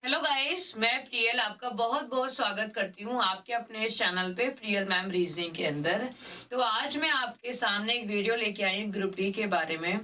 Hello guys, मैं प्रियल आपका बहुत बहुत स्वागत करती हूँ आपके अपने इस चैनल पे प्रियल मैम रीजनिंग के अंदर। तो आज मैं आपके सामने एक वीडियो लेके आई हूँ ग्रुप डी के बारे में।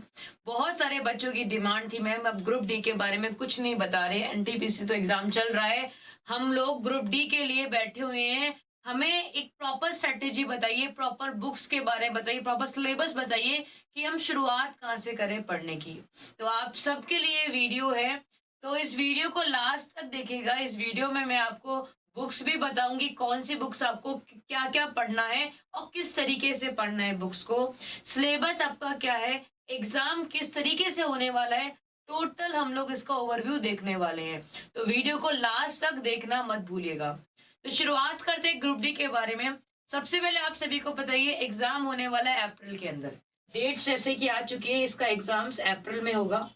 बहुत सारे बच्चों की डिमांड थी मैम अब ग्रुप डी के बारे में कुछ नहीं बता रहे। एनटीपीसी तो एग्जाम चल रहा है, हम लोग ग्रुप डी के लिए बैठे हुए हैं। हमें एक प्रॉपर स्ट्रेटेजी बताइए, प्रॉपर बुक्स के बारे में बताइए, प्रॉपर सिलेबस बताइए कि हम शुरुआत कहाँ से करें पढ़ने की। तो आप सबके लिए वीडियो है, तो इस वीडियो को लास्ट तक देखिएगा। इस वीडियो में मैं आपको बुक्स भी बताऊंगी, कौन सी बुक्स आपको क्या क्या पढ़ना है और किस तरीके से पढ़ना है बुक्स को। सिलेबस आपका क्या है, एग्जाम किस तरीके से होने वाला है, टोटल हम लोग इसका ओवरव्यू देखने वाले हैं। तो वीडियो को लास्ट तक देखना मत भूलिएगा। तो शुरुआत करते हैं ग्रुप डी के बारे में। सबसे पहले आप सभी को बताइए एग्जाम होने वाला है अप्रैल के अंदर। डेट्स जैसे कि आ चुकी है, इसका एग्जाम्स अप्रैल में होगा।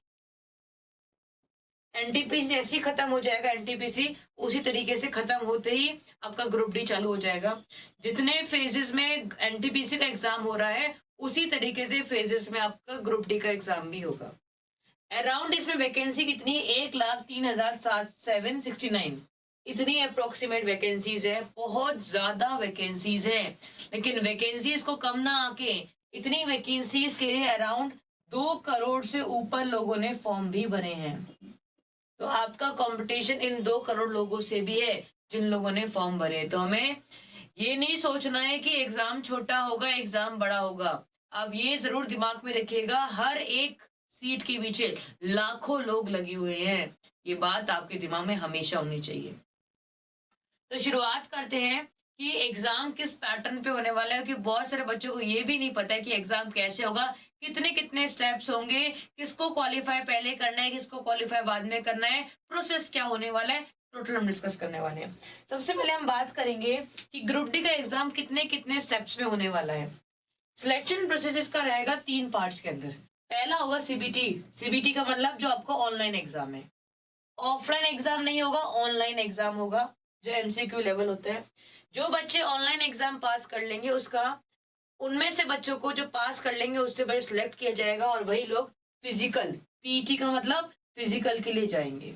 एनटीपीसी जैसे ही खत्म हो जाएगा, एनटीपीसी उसी तरीके से खत्म होते ही आपका ग्रुप डी चालू हो जाएगा। जितने फेजेस में एनटीपीसी का एग्जाम हो रहा है उसी तरीके से फेजेस में आपका ग्रुप डी का एग्जाम भी होगा। अराउंड इसमें वैकेंसी कितनी है, 1,03,769 इतनी अप्रोक्सीमेट वैकेंसीज है। बहुत ज्यादा वैकेंसीज है, लेकिन वैकेंसीज को कम ना आके इतनी वैकेंसीज के लिए अराउंड 2 करोड़ से ऊपर लोगों ने फॉर्म भी भरे हैं। तो आपका कंपटीशन इन 2 करोड़ लोगों से भी है जिन लोगों ने फॉर्म भरे। तो हमें ये नहीं सोचना है कि एग्जाम छोटा होगा एग्जाम बड़ा होगा। अब ये जरूर दिमाग में रखिएगा, हर एक सीट के पीछे लाखों लोग लगे हुए हैं। ये बात आपके दिमाग में हमेशा होनी चाहिए। तो शुरुआत करते हैं कि एग्जाम किस पैटर्न पे होने वाला है, क्योंकि बहुत सारे बच्चों को ये भी नहीं पता है कि एग्जाम कैसे होगा, कितने कितने स्टेप्स होंगे, किसको क्वालिफाई पहले करना है, किसको क्वालिफाई बाद में करना है, प्रोसेस क्या होने वाला है, टोटल हम डिस्कस करने वाले हैं। सबसे पहले हम बात करेंगे कि ग्रुप डी का एग्जाम कितने कितने स्टेप्स में होने वाला है। सिलेक्शन प्रोसेस इसका रहेगा 3 पार्ट्स के अंदर। पहला होगा सीबीटी। सीबीटी का मतलब जो आपका ऑनलाइन एग्जाम है, ऑफलाइन एग्जाम नहीं होगा, ऑनलाइन एग्जाम होगा जो एमसीक्यू लेवल होता है। जो बच्चे ऑनलाइन एग्जाम पास कर लेंगे उसका, उनमें से बच्चों को जो पास कर लेंगे उससे बच्चे सिलेक्ट किया जाएगा और वही लोग फिजिकल, पीटी का मतलब फिजिकल के लिए जाएंगे।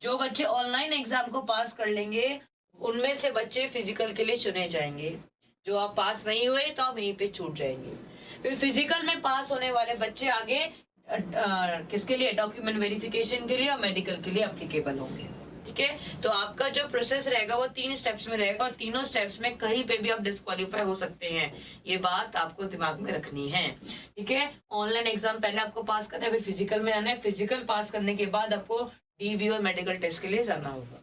जो बच्चे ऑनलाइन एग्जाम को पास कर लेंगे उनमें से बच्चे फिजिकल के लिए चुने जाएंगे। जो आप पास नहीं हुए तो आप यहीं पे छूट जाएंगे। फिर फिजिकल में पास होने वाले बच्चे आगे किसके लिए, डॉक्यूमेंट वेरिफिकेशन के लिए और मेडिकल के लिए अप्लीकेबल होंगे। ठीक है, तो आपका जो प्रोसेस रहेगा वो 3 स्टेप्स में रहेगा और तीनों स्टेप्स में कहीं पे भी आप डिस्क्वालीफाई हो सकते हैं। ये बात आपको दिमाग में रखनी है। ठीक है, ऑनलाइन एग्जाम पहले आपको पास करना है, फिर फिजिकल में आना है, फिजिकल पास करने के बाद आपको डीवी और मेडिकल टेस्ट के लिए जाना होगा।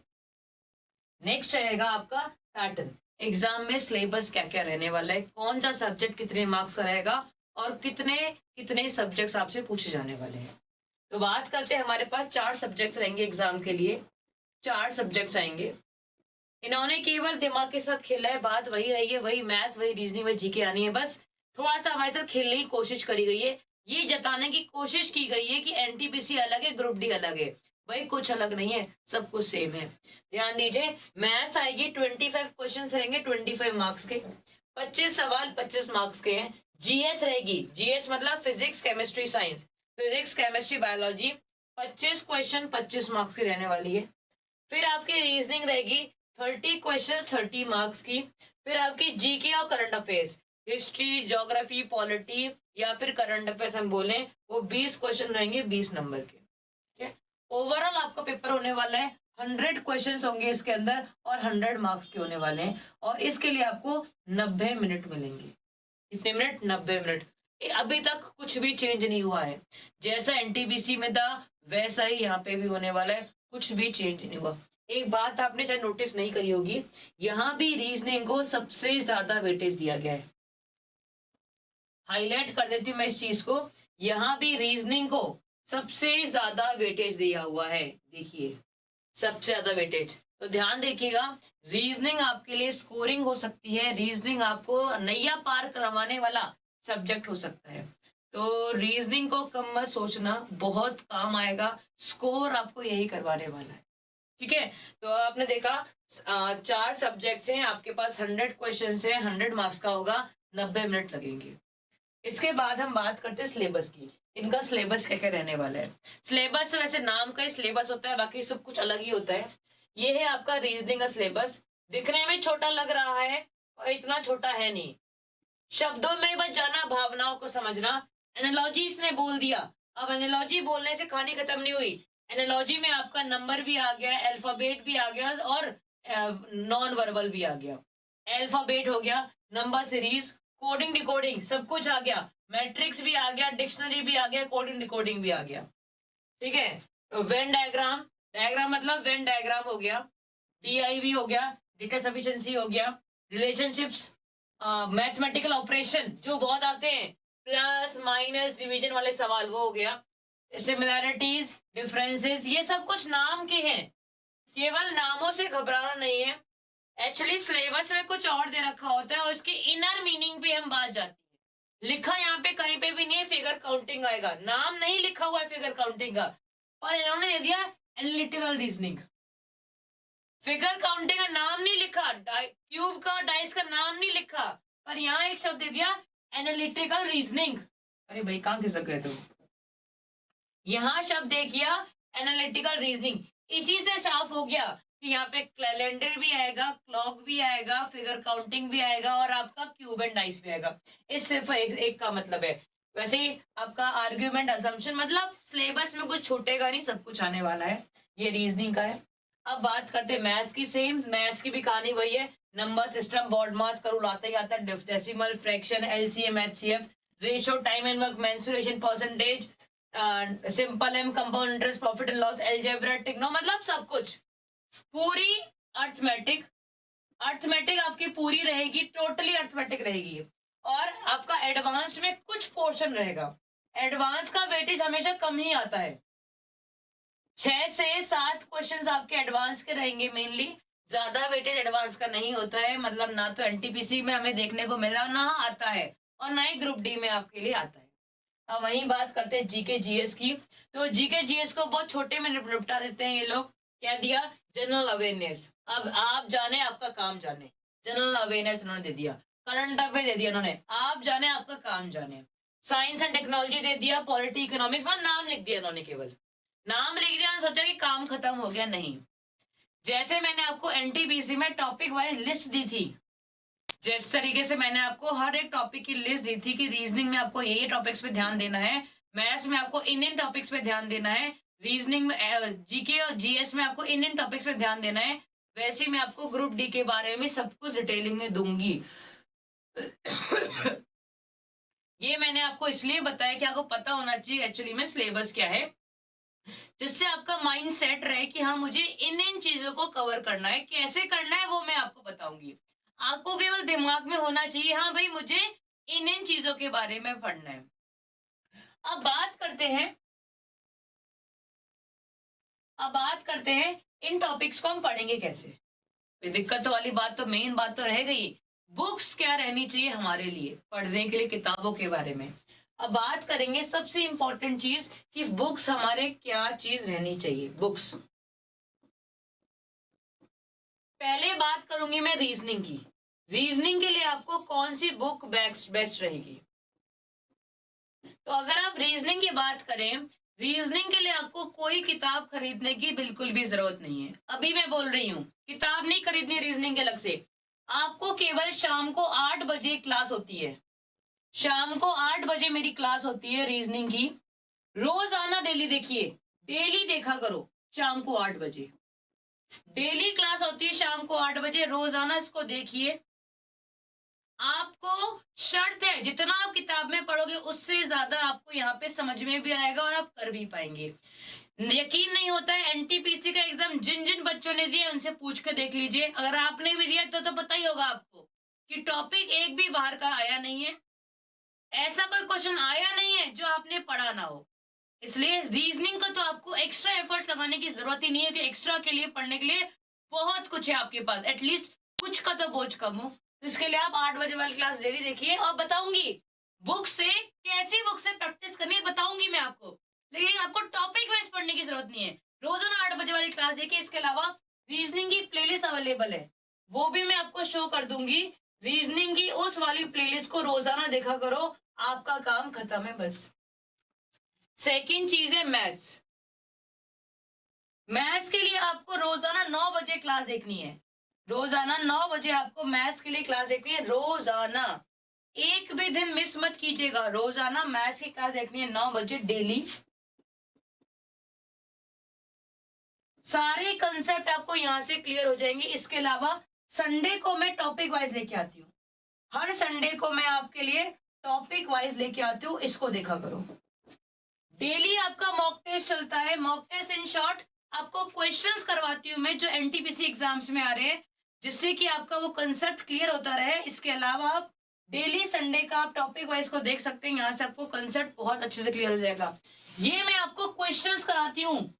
नेक्स्ट रहेगा आपका पैटर्न। एग्जाम में सिलेबस क्या क्या रहने वाला है, कौन सा सब्जेक्ट कितने मार्क्स का रहेगा और कितने कितने सब्जेक्ट्स आपसे पूछे जाने वाले हैं। तो बात करते हैं, हमारे पास 4 सब्जेक्ट्स रहेंगे एग्जाम के लिए। 4 सब्जेक्ट्स आएंगे। इन्होंने केवल दिमाग के साथ खेला है, बात वही रही है, वही मैथ्स, वही रीजनिंग, वही जीके आनी है। बस थोड़ा सा हमारे साथ खेलने की कोशिश करी गई है, ये जताने की कोशिश की गई है कि एनटीपीसी अलग है, ग्रुप डी अलग है। भाई कुछ अलग नहीं है, सब कुछ सेम है। ध्यान दीजिए, मैथ्स आएगी, 25 क्वेश्चन रहेंगे 25 मार्क्स के, 25 सवाल 25 मार्क्स के हैं। जीएस रहेगी, जीएस मतलब physics chemistry science, physics chemistry biology, 25 question 25 marks की रहने वाली है। फिर आपकी रीजनिंग रहेगी 30 क्वेश्चन 30 मार्क्स की। फिर आपकी जीके और current affairs, history, geography, polity या फिर करंट अफेयर्स हम बोले, वो 20 क्वेश्चन रहेंगे 20 नंबर के। ठीक है, ओवरऑल आपका पेपर होने वाला है 100 क्वेश्चन होंगे इसके अंदर और 100 मार्क्स के होने वाले हैं और इसके लिए आपको 90 मिनट मिलेंगे। कितने मिनट, 90 मिनट। अभी तक कुछ भी चेंज नहीं हुआ है, जैसा एनटीपीसी में था वैसा ही यहाँ पे भी होने वाला है, कुछ भी चेंज नहीं हुआ। एक बात आपने शायद नोटिस नहीं करी होगी, यहाँ भी रीजनिंग को सबसे ज्यादा वेटेज दिया गया है। हाईलाइट कर देती हूँ मैं इस चीज को, यहाँ भी रीजनिंग को सबसे ज्यादा वेटेज दिया हुआ है। देखिए, सबसे ज्यादा वेटेज। तो ध्यान देखिएगा, रीजनिंग आपके लिए स्कोरिंग हो सकती है, रीजनिंग आपको नैया पार करवाने वाला सब्जेक्ट हो सकता है। तो रीजनिंग को कम मत सोचना, बहुत काम आएगा, स्कोर आपको यही करवाने वाला है। ठीक है, तो आपने देखा 4 सब्जेक्ट्स हैं आपके पास, 100 क्वेश्चन है, 100 मार्क्स का होगा, 90 मिनट लगेंगे। इसके बाद हम बात करते हैं सिलेबस की। इनका सिलेबस क्या क्या रहने वाला है। सिलेबस तो वैसे नाम का ही सिलेबस होता है, बाकी सब कुछ अलग ही होता है। ये है आपका रीजनिंग का सिलेबस। दिखने में छोटा लग रहा है और इतना छोटा है नहीं। शब्दों में बच जाना, भावनाओं को समझना। एनालॉजी इसने बोल दिया। अब एनालॉजी बोलने से कहानी खत्म नहीं हुई। एनालॉजी में आपका नंबर भी आ गया, अल्फाबेट भी आ गया और नॉन वर्बल भी आ गया। अल्फाबेट हो गया, नंबर सीरीज, कोडिंग डिकोडिंग सब कुछ आ गया, मैट्रिक्स भी आ गया, डिक्शनरी भी आ गया, कोडिंग डिकोडिंग भी आ गया। ठीक है। वेन डायग्राम, डायग्राम मतलब वेन डायग्राम हो गया, DIV हो गया, डेटा सफिशिएंसी हो गया, रिलेशनशिप्स, मैथमेटिकल ऑपरेशन जो बहुत आते हैं, प्लस माइनस डिवीजन वाले सवाल वो हो गया, सिमिलैरिटीज डिफरेंसेस, ये सब कुछ नाम के हैं। केवल नामों से घबराना नहीं है। एक्चुअली सिलेबस में कुछ और दे रखा होता है और उसके इनर मीनिंग पे हम बात जाती है। लिखा यहाँ पे कहीं पे भी नहीं है फिगर काउंटिंग आएगा, नाम नहीं लिखा हुआ है फिगर काउंटिंग का, और इन्होंने दे दिया एनालिटिकल रीजनिंग। फिगर काउंटिंग का नाम नहीं लिखा, क्यूब का डाइस का नाम नहीं लिखा, पर यहाँ एक शब्द दे दिया एनालिटिकल रीजनिंग। अरे भाई कहाँ खिसक गए तुम। यहाँ शब्द दे किया एनालिटिकल रीजनिंग। इसी से साफ हो गया कि यहाँ पे कैलेंडर भी आएगा, क्लॉक भी आएगा, फिगर काउंटिंग भी आएगा और आपका क्यूब एंड डाइस भी आएगा। इस सिर्फ एक का मतलब है। वैसे ही आपका आर्ग्यूमेंट अजम्पशन मतलब सिलेबस में कुछ छूटेगा नहीं, सब कुछ आने वाला है। ये रीजनिंग का है। अब बात करते हैं मैथ्स की। सेम मैथ्स की भी कहानी वही है। नंबर सिस्टम, बॉड मास का रूल आता ही आता है, decimal, fraction, LCM, HCF, ratio, time and work, mensuration, percentage, simple एम, compound interest, profit and loss, algebra, trigno, मतलब सब कुछ पूरी अर्थमेटिक। अर्थमेटिक आपकी पूरी रहेगी, टोटली अर्थमेटिक रहेगी। और आपका एडवांस में कुछ पोर्शन रहेगा। एडवांस का वेटेज हमेशा कम ही आता है। 6 से 7 क्वेश्चंस आपके एडवांस के रहेंगे मेनली, ज्यादा वेटेज एडवांस का नहीं होता है। मतलब ना तो NTPC में हमें देखने को मिला, ना आता है, और ना ही ग्रुप D में आपके लिए आता है। अब वही बात करते हैं GK GS की। तो GK GS को बहुत छोटे में निपटा देते हैं ये लोग। क्या दिया? General awareness. अब आप जाने, आपका काम जाने। जनरल अवेयरनेस उन्होंने दे दिया। करंट अफेयर दे दिया उन्होंने, आप जाने, आपका काम जाने। साइंस एंड टेक्नोलॉजी दे दिया, पॉलिटी, इकोनॉमिक्स, नाम लिख दिया उन्होंने, केवल नाम लिख दिया, सोचा कि काम खत्म हो गया। नहीं, जैसे मैंने आपको NTPC में टॉपिक वाइज लिस्ट दी थी, जिस तरीके से मैंने आपको हर एक टॉपिक की लिस्ट दी थी कि रीजनिंग में आपको ये टॉपिक्स पे ध्यान देना है, मैथ्स में आपको इन टॉपिक्स पे ध्यान देना है, रीजनिंग में GK और GS में आपको इन टॉपिक्स पे ध्यान देना है, वैसे मैं आपको ग्रुप D के बारे में सब कुछ डिटेलिंग में दूंगी। ये मैंने आपको इसलिए बताया कि आपको पता होना चाहिए एक्चुअली में सिलेबस क्या है, जिससे आपका माइंड सेट रहे कि हाँ मुझे इन चीजों को कवर करना है। कैसे करना है वो मैं आपको बताऊंगी। आपको केवल दिमाग में होना चाहिए हाँ भाई मुझे इन चीजों के बारे में पढ़ना है। अब बात करते हैं इन टॉपिक्स को हम पढ़ेंगे कैसे। दिक्कत वाली बात तो, मेन बात तो रह गई, बुक्स क्या रहनी चाहिए हमारे लिए पढ़ने के लिए, किताबों के बारे में। अब बात करेंगे सबसे इंपॉर्टेंट चीज कि बुक्स हमारे क्या चीज रहनी चाहिए। बुक्स, पहले बात करूंगी मैं रीजनिंग की। रीजनिंग के लिए आपको कौन सी बुक बेस्ट रहेगी? तो अगर आप रीजनिंग की बात करें, रीजनिंग के लिए आपको कोई किताब खरीदने की बिल्कुल भी जरूरत नहीं है। अभी मैं बोल रही हूँ किताब नहीं खरीदनी रीजनिंग के अलग से। आपको केवल शाम को 8 बजे क्लास होती है, शाम को 8 बजे मेरी क्लास होती है रीजनिंग की। रोज आना, डेली देखिए, डेली देखा करो। शाम को 8 बजे डेली क्लास होती है, शाम को 8 बजे रोज आना, इसको देखिए। आपको शर्त है जितना आप किताब में पढ़ोगे उससे ज्यादा आपको यहाँ पे समझ में भी आएगा और आप कर भी पाएंगे। यकीन नहीं होता है NTPC का एग्जाम जिन जिन बच्चों ने दिया उनसे पूछ के देख लीजिए। अगर आपने भी दिया तो पता ही होगा आपको कि टॉपिक एक भी बाहर का आया नहीं है, ऐसा कोई क्वेश्चन आया नहीं है जो आपने पढ़ा ना हो। इसलिए रीजनिंग को तो आपको एक्स्ट्रा एफर्ट लगाने की जरूरत ही नहीं है कि एक्स्ट्रा के लिए पढ़ने के लिए बहुत कुछ है आपके पास, एटलीस्ट कुछ का तो बोझ कम हो। तो इसके लिए आप 8 बजे वाली क्लास डेली देखिए और बताऊंगी बुक से, कैसी बुक से प्रैक्टिस करनी है बताऊंगी मैं आपको। लेकिन आपको टॉपिक वाइज पढ़ने की जरूरत नहीं है। रोजाना 8 बजे वाली क्लास देखिए। इसके अलावा रीजनिंग की प्लेलिस्ट अवेलेबल है, वो भी मैं आपको शो कर दूंगी। रीजनिंग की उस वाली प्लेलिस्ट को रोजाना देखा करो, आपका काम खत्म है बस। सेकंड चीज है मैथ्स। मैथ्स के लिए आपको रोजाना 9 बजे क्लास देखनी है। रोजाना 9 बजे आपको मैथ्स के लिए क्लास देखनी है, रोजाना। एक भी दिन मिस मत कीजिएगा, रोजाना मैथ्स की क्लास देखनी है 9 बजे डेली। सारे कंसेप्ट आपको यहाँ से क्लियर हो जाएंगे। इसके अलावा संडे को मैं टॉपिक वाइज लेके आती हूँ, हर संडे को मैं आपके लिए टॉपिक वाइज लेके आती हूँ, इसको देखा करो। डेली आपका मॉक टेस्ट चलता है। मॉक टेस्ट इन शॉर्ट आपको क्वेश्चंस करवाती हूँ मैं जो एनटीपीसी एग्जाम्स में आ रहे हैं, जिससे कि आपका वो कंसेप्ट क्लियर होता रहे। इसके अलावा आप डेली संडे का आप टॉपिक वाइज को देख सकते हैं, यहाँ से आपको कंसेप्ट बहुत अच्छे से क्लियर हो जाएगा। ये मैं आपको क्वेश्चंस कराती हूँ,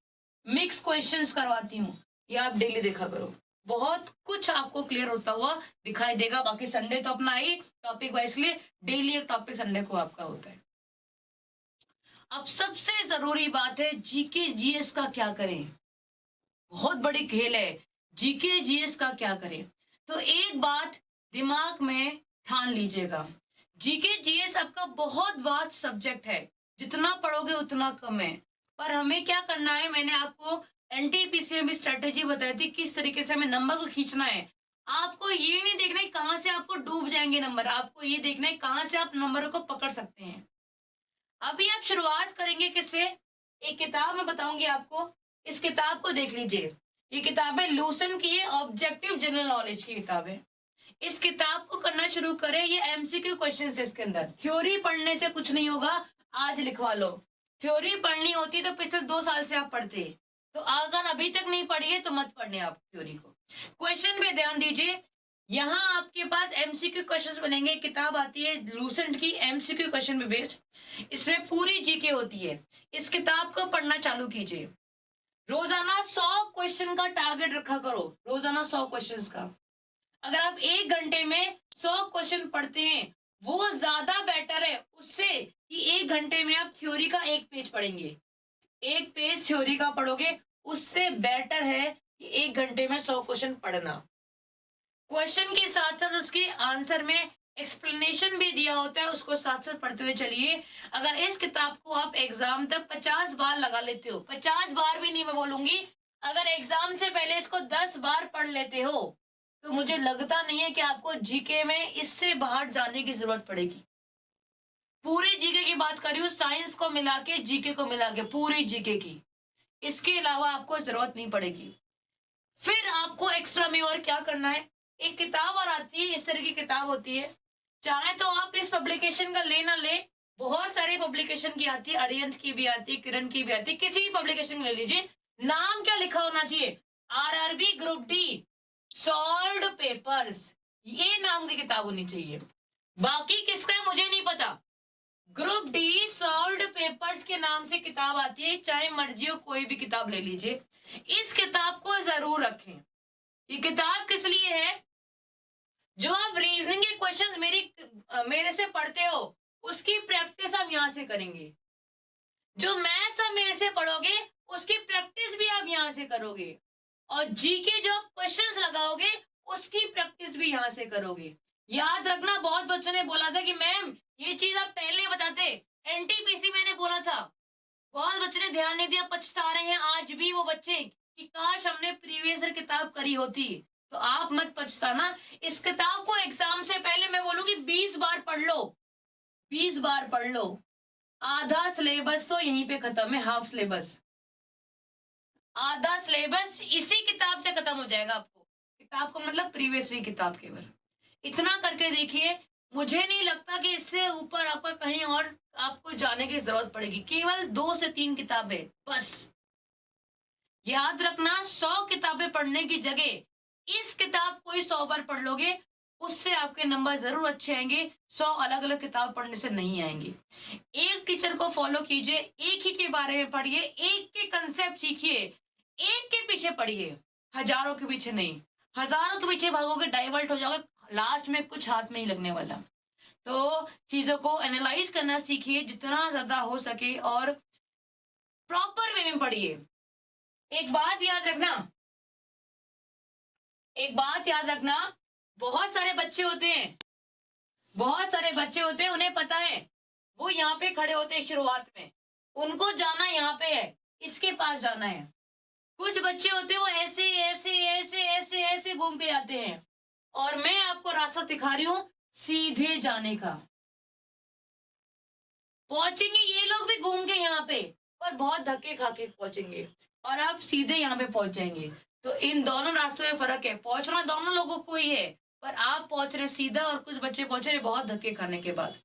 मिक्स क्वेश्चंस करवाती हूँ, ये आप डेली देखा करो, बहुत कुछ आपको क्लियर होता हुआ दिखाई देगा। बाकी संडे तो अपना ही टॉपिक वाइज के लिए डेली एक टॉपिक संडे को आपका होता है। अब सबसे जरूरी बात है जीके जीएस का क्या करें। बहुत बड़ी खेल है, जीके जीएस का क्या करें। तो एक बात दिमाग में ठान लीजिएगा, जीके जीएस आपका बहुत वास्ट सब्जेक्ट है, जितना पढ़ोगे उतना कम है। पर हमें क्या करना है, मैंने आपको एनटीपीसी में भी स्ट्रेटेजी बताई थी किस तरीके से हमें नंबर को खींचना है। आपको ये नहीं देखना है कहाँ से आपको डूब जाएंगे नंबर, आपको ये देखना है कहाँ से आप नंबरों को पकड़ सकते हैं। अभी आप शुरुआत करेंगे किससे, एक किताब मैं बताऊंगी आपको, इस किताब को देख लीजिए। ये किताब है लूसेंट की, है ऑब्जेक्टिव जनरल नॉलेज की किताब है। इस किताब को करना शुरू करें, ये एमसीक्यू क्वेश्चन है इसके अंदर। थ्योरी पढ़ने से कुछ नहीं होगा, आज लिखवा लो। थ्योरी पढ़नी होती तो पिछले 2 साल से आप पढ़ते, तो अगर अभी तक नहीं पढ़ी है तो मत पढ़ने आप थ्योरी को। क्वेश्चन पे ध्यान दीजिए, यहाँ आपके पास एमसीक्यू क्वेश्चंस बनेंगे। किताब आती है लूसेंट की, एमसीक्यू क्वेश्चन पे बेस्ड, इसमें पूरी जीके होती है। इस किताब को पढ़ना चालू कीजिए। रोजाना 100 क्वेश्चन का टारगेट रखा करो, रोजाना 100 क्वेश्चंस का। अगर आप 1 घंटे में 100 क्वेश्चन पढ़ते हैं वो ज्यादा बेटर है उससे कि 1 घंटे में आप थ्योरी का 1 पेज पढ़ेंगे। 1 पेज थ्योरी का पढ़ोगे, उससे बेटर है कि 1 घंटे में 100 क्वेश्चन पढ़ना। क्वेश्चन के साथ साथ उसके आंसर में एक्सप्लेनेशन भी दिया होता है, उसको साथ साथ पढ़ते हुए चलिए। अगर इस किताब को आप एग्जाम तक 50 बार लगा लेते हो, 50 बार भी नहीं मैं बोलूंगी, अगर एग्जाम से पहले इसको 10 बार पढ़ लेते हो तो मुझे लगता नहीं है कि आपको जीके में इससे बाहर जाने की जरूरत पड़ेगी। पूरे जीके की बात कर रही हूँ, साइंस को मिला के जीके को मिला के, पूरी जीके की, इसके अलावा आपको जरूरत नहीं पड़ेगी। फिर आपको एक्स्ट्रा में और क्या करना है, एक किताब और आती है, इस तरह की किताब होती है। चाहे तो आप इस पब्लिकेशन का ले ना ले, बहुत सारे पब्लिकेशन की आती है, अरिहंत की भी आती है, किरण की भी आती है, किसी भी पब्लिकेशन ले लीजिए। नाम क्या लिखा होना चाहिए, RRB group D solved papers, ये नाम की किताब होनी चाहिए। बाकी किसका मुझे नहीं पता, ग्रुप डी सॉल्व्ड पेपर्स के नाम से किताब आती है, चाहे मर्जी हो कोई भी किताब ले लीजिए। इस किताब को जरूर रखें। ये किताब किस लिए है, जो आप रीजनिंग के क्वेश्चंस मेरे से पढ़ते हो उसकी प्रैक्टिस हम यहाँ से करेंगे। जो मैथ्स आप मेरे से पढ़ोगे उसकी प्रैक्टिस भी आप यहाँ से करोगे, और जीके जो आप क्वेश्चंस लगाओगे उसकी प्रैक्टिस भी यहाँ से करोगे। याद रखना, बहुत बच्चों ने बोला था कि मैम ये चीज आप पहले बताते, एनटीपीसी मैंने बोला था, बहुत बच्चों ने ध्यान नहीं दिया, पछता रहे हैं आज भी वो बच्चे कि काश हमने प्रीवियस ईयर किताब करी होती। तो आप मत पछताना, इस किताब को एग्जाम से पहले मैं बोलूंगी 20 बार पढ़ लो, 20 बार पढ़ लो। आधा सिलेबस तो यहीं पे खत्म है, हाफ सिलेबस, आधा सिलेबस इसी किताब से खत्म हो जाएगा। आपको किताब का मतलब प्रीवियस ईयर किताब, केवल इतना करके देखिए। मुझे नहीं लगता कि इससे ऊपर आपका कहीं और आपको जाने की जरूरत पड़ेगी, केवल 2 से 3 किताबें बस। याद रखना, 100 किताबें पढ़ने की जगह इस किताब को ही 100 बार पढ़ लोगे, उससे आपके नंबर जरूर अच्छे आएंगे, 100 अलग अलग किताब पढ़ने से नहीं आएंगे। एक टीचर को फॉलो कीजिए, एक ही के बारे में पढ़िए, एक के कंसेप्ट सीखिए, एक के पीछे पढ़िए, हजारों के पीछे नहीं। हजारों के पीछे भागोगे डाइवर्ट हो जाओगे, लास्ट में कुछ हाथ में नहीं लगने वाला। तो चीजों को एनालाइज करना सीखिए जितना ज्यादा हो सके, और प्रॉपर वे में पढ़िए। एक बात याद रखना, एक बात याद रखना, बहुत सारे बच्चे होते हैं, बहुत सारे बच्चे होते हैं, उन्हें पता है, वो यहाँ पे खड़े होते हैं शुरुआत में, उनको जाना यहाँ पे है, इसके पास जाना है। कुछ बच्चे होते हैं वो ऐसे ऐसे ऐसे ऐसे ऐसे घूम के जाते हैं, और मैं आपको रास्ता दिखा रही हूँ सीधे जाने का। पहुंचेंगे ये लोग भी घूम के यहाँ पे, पर बहुत धक्के खा के पहुंचेंगे, और आप सीधे यहाँ पे पहुंच जाएंगे। तो इन दोनों रास्तों में फर्क है, पहुंचना दोनों लोगों को ही है, पर आप पहुंच रहे सीधा और कुछ बच्चे पहुंच रहे बहुत धक्के खाने के बाद।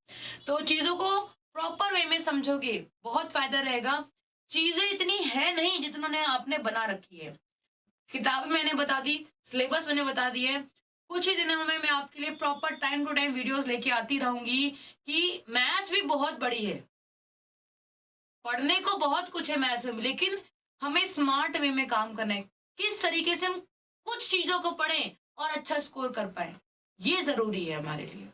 तो चीजों को प्रॉपर वे में समझोगे, बहुत फायदा रहेगा। चीजें इतनी है नहीं जितना आपने बना रखी है। किताबें मैंने बता दी, सिलेबस मैंने बता दी है। कुछ ही दिनों में मैं आपके लिए proper time to time videos लेके आती रहूंगी कि मैथ्स भी बहुत बड़ी है, पढ़ने को बहुत कुछ है मैथ्स में, लेकिन हमें स्मार्ट वे में काम करना है। किस तरीके से हम कुछ चीजों को पढ़ें और अच्छा स्कोर कर पाए, ये जरूरी है हमारे लिए।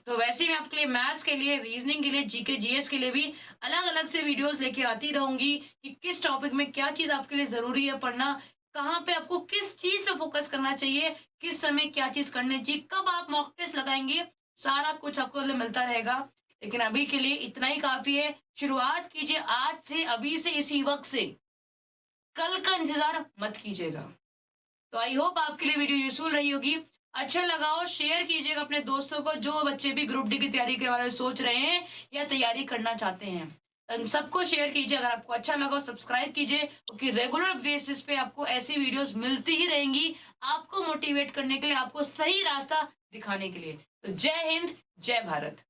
तो वैसे मैं आपके लिए मैथ्स के लिए, रीजनिंग के लिए, जीके जीएस के लिए भी अलग अलग से वीडियोस लेके आती रहूंगी कि किस टॉपिक में क्या चीज आपके लिए जरूरी है पढ़ना, कहाँ पे आपको किस चीज पे फोकस करना चाहिए, किस समय क्या चीज करनी चाहिए, कब आप मॉक टेस्ट लगाएंगे, सारा कुछ आपको मिलता रहेगा। लेकिन अभी के लिए इतना ही काफी है। शुरुआत कीजिए आज से, अभी से, इसी वक्त से। कल का इंतजार मत कीजिएगा। तो आई होप आपके लिए वीडियो यूजफुल रही होगी। अच्छा लगा हो शेयर कीजिएगा अपने दोस्तों को, जो बच्चे भी ग्रुप डी की तैयारी के बारे में सोच रहे हैं या तैयारी करना चाहते हैं। सबको शेयर कीजिए। अगर आपको अच्छा लगा हो सब्सक्राइब कीजिए, क्योंकि रेगुलर बेसिस पे आपको ऐसी वीडियोस मिलती ही रहेंगी, आपको मोटिवेट करने के लिए, आपको सही रास्ता दिखाने के लिए। तो जय हिंद, जय भारत।